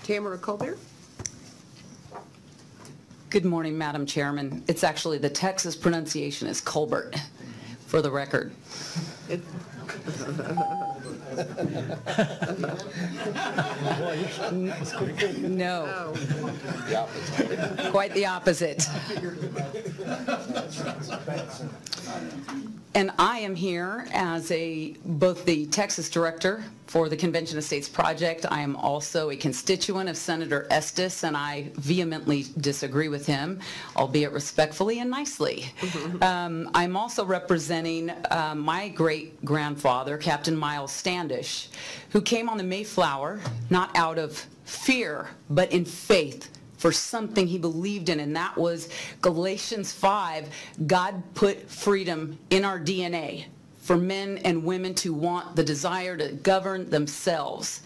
Tamara Colbert. Good morning, Madam Chairman. It's actually the Texas pronunciation is Colbert, for the record. No. Quite the opposite. And I am here as both the Texas director for the Convention of States project. I am also a constituent of Senator Estes, and I vehemently disagree with him, albeit respectfully and nicely. I'm also representing my great-grandfather, Captain Miles Standish, who came on the Mayflower not out of fear, but in faith for something he believed in, and that was Galatians 5, God put freedom in our DNA for men and women to want the desire to govern themselves.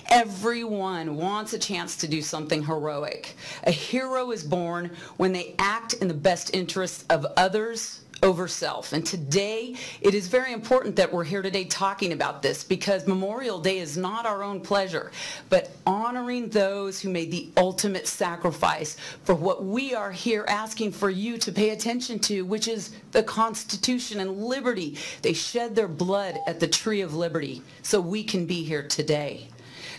Everyone wants a chance to do something heroic. A hero is born when they act in the best interests of others over self. And today, it is very important that we're here today talking about this, because Memorial Day is not our own pleasure, but honoring those who made the ultimate sacrifice for what we are here asking for you to pay attention to, which is the Constitution and liberty. They shed their blood at the Tree of Liberty so we can be here today.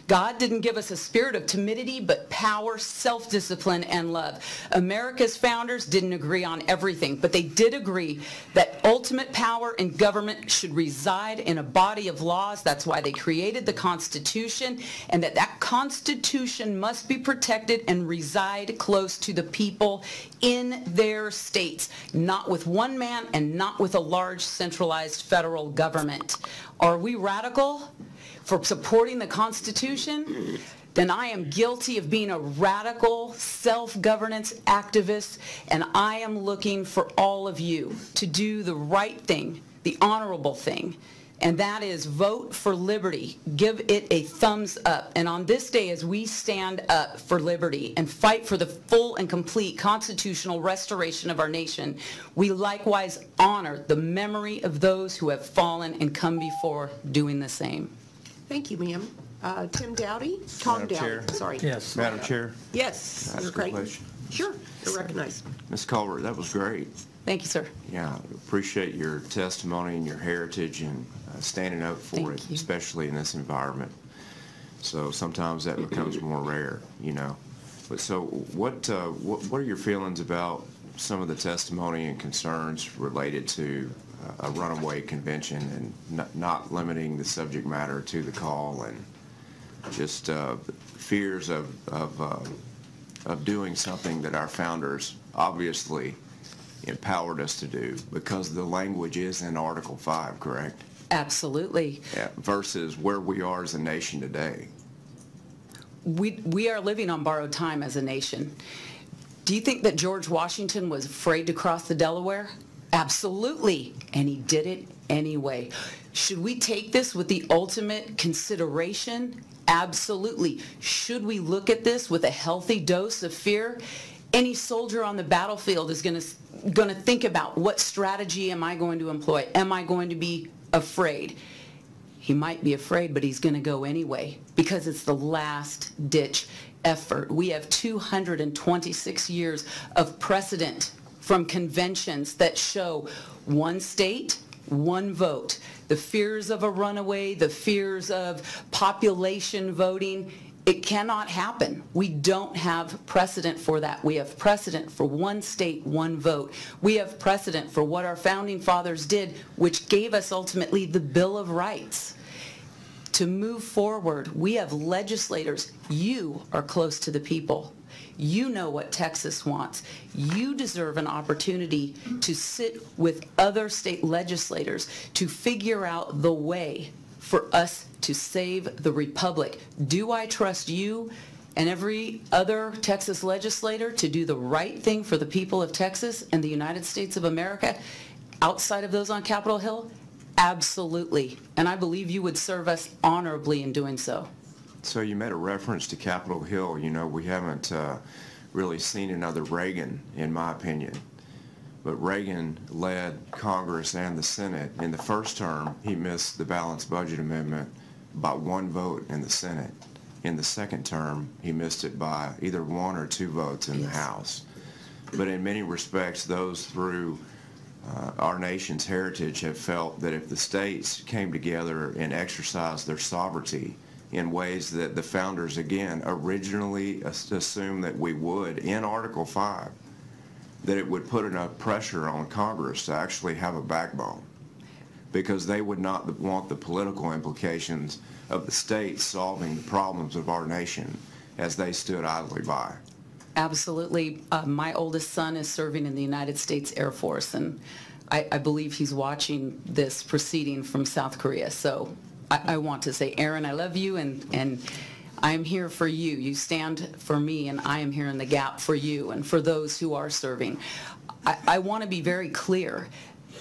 God didn't give us a spirit of timidity, but power, self-discipline, and love. America's founders didn't agree on everything, but they did agree that ultimate power in government should reside in a body of laws. That's why they created the Constitution, and that Constitution must be protected and reside close to the people in their states, not with one man and not with a large centralized federal government. Are we radical for supporting the Constitution? Then I am guilty of being a radical self-governance activist, and I am looking for all of you to do the right thing, the honorable thing, and that is vote for liberty. Give it a thumbs up. And on this day, as we stand up for liberty and fight for the full and complete constitutional restoration of our nation, we likewise honor the memory of those who have fallen and come before doing the same. Thank you, ma'am. Tim Dowdy? Tom Dowdy, sorry. Yes. Madam Chair? Yes. Can I ask a question? Sure, you're recognized. Ms. Colbert, that was great. Thank you, sir. Yeah, appreciate your testimony and your heritage and standing up for it, especially in this environment. So sometimes that becomes more rare, you know. But so what are your feelings about some of the testimony and concerns related to a runaway convention and not limiting the subject matter to the call, and just fears of doing something that our founders obviously empowered us to do, because the language is in Article 5, correct? Absolutely. Yeah, versus where we are as a nation today. We are living on borrowed time as a nation. Do you think that George Washington was afraid to cross the Delaware? Absolutely, and he did it anyway. Should we take this with the ultimate consideration? Absolutely. Should we look at this with a healthy dose of fear? Any soldier on the battlefield is going to think about, what strategy am I going to employ? Am I going to be afraid? He might be afraid, but he's going to go anyway, because it's the last-ditch effort. We have 226 years of precedent from conventions that show one state, one vote. The fears of a runaway, the fears of population voting, it cannot happen. We don't have precedent for that. We have precedent for one state, one vote. We have precedent for what our founding fathers did, which gave us ultimately the Bill of Rights. To move forward, we have legislators. You are close to the people. You know what Texas wants. You deserve an opportunity to sit with other state legislators to figure out the way for us to save the republic. Do I trust you and every other Texas legislator to do the right thing for the people of Texas and the United States of America outside of those on Capitol Hill? Absolutely. And I believe you would serve us honorably in doing so. So you made a reference to Capitol Hill. You know, we haven't really seen another Reagan, in my opinion. But Reagan led Congress and the Senate. In the first term, he missed the balanced budget amendment by one vote in the Senate. In the second term, he missed it by either 1 or 2 votes in the Yes. House. But in many respects, those through our nation's heritage have felt that if the states came together and exercised their sovereignty in ways that the founders, again, originally assumed that we would in Article 5, that it would put enough pressure on Congress to actually have a backbone, because they would not want the political implications of the states solving the problems of our nation as they stood idly by. Absolutely. My oldest son is serving in the United States Air Force, and I believe he's watching this proceeding from South Korea. So I want to say, Aaron, I love you, and I'm here for you. You stand for me, and I am here in the gap for you and for those who are serving. I want to be very clear.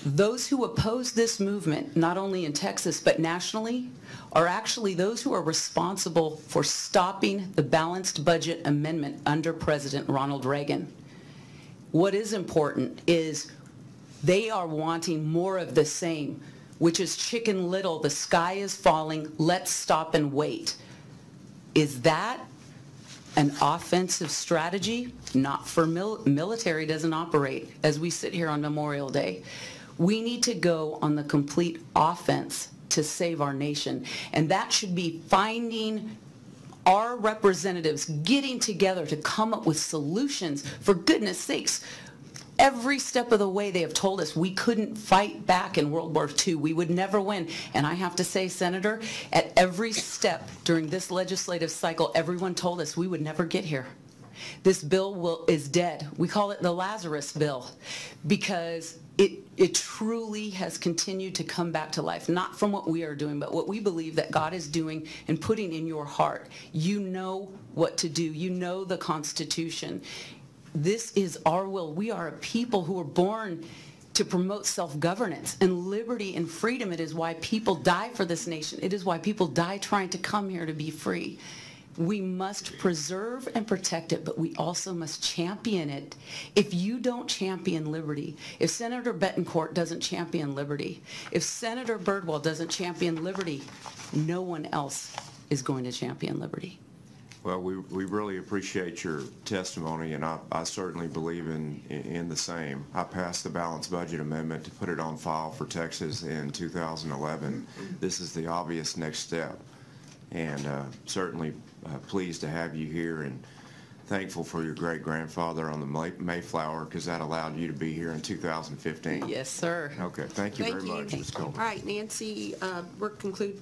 Those who oppose this movement, not only in Texas but nationally, are actually those who are responsible for stopping the balanced budget amendment under President Ronald Reagan. What is important is they are wanting more of the same, which is Chicken Little, the sky is falling, let's stop and wait. Is that an offensive strategy? Not for military doesn't operate as we sit here on Memorial Day. We need to go on the complete offense to save our nation. And that should be finding our representatives getting together to come up with solutions. For goodness sakes, every step of the way they have told us we couldn't fight back in World War II. We would never win. And I have to say, Senator, at every step during this legislative cycle, everyone told us we would never get here. This bill is dead. We call it the Lazarus bill because it truly has continued to come back to life, not from what we are doing, but what we believe that God is doing and putting in your heart. You know what to do. You know the Constitution. This is our will. We are a people who are born to promote self-governance and liberty and freedom. It is why people die for this nation. It is why people die trying to come here to be free. We must preserve and protect it, but we also must champion it. If you don't champion liberty, if Senator Betancourt doesn't champion liberty, if Senator Birdwell doesn't champion liberty, no one else is going to champion liberty. Well, we really appreciate your testimony, and I certainly believe in the same. I passed the balanced budget amendment to put it on file for Texas in 2011. This is the obvious next step, and certainly pleased to have you here, and thankful for your great-grandfather on the Mayflower, because that allowed you to be here in 2015. Yes, sir. Okay, thank you very much, Ms. Colbert. All right, Nancy, we're concluded.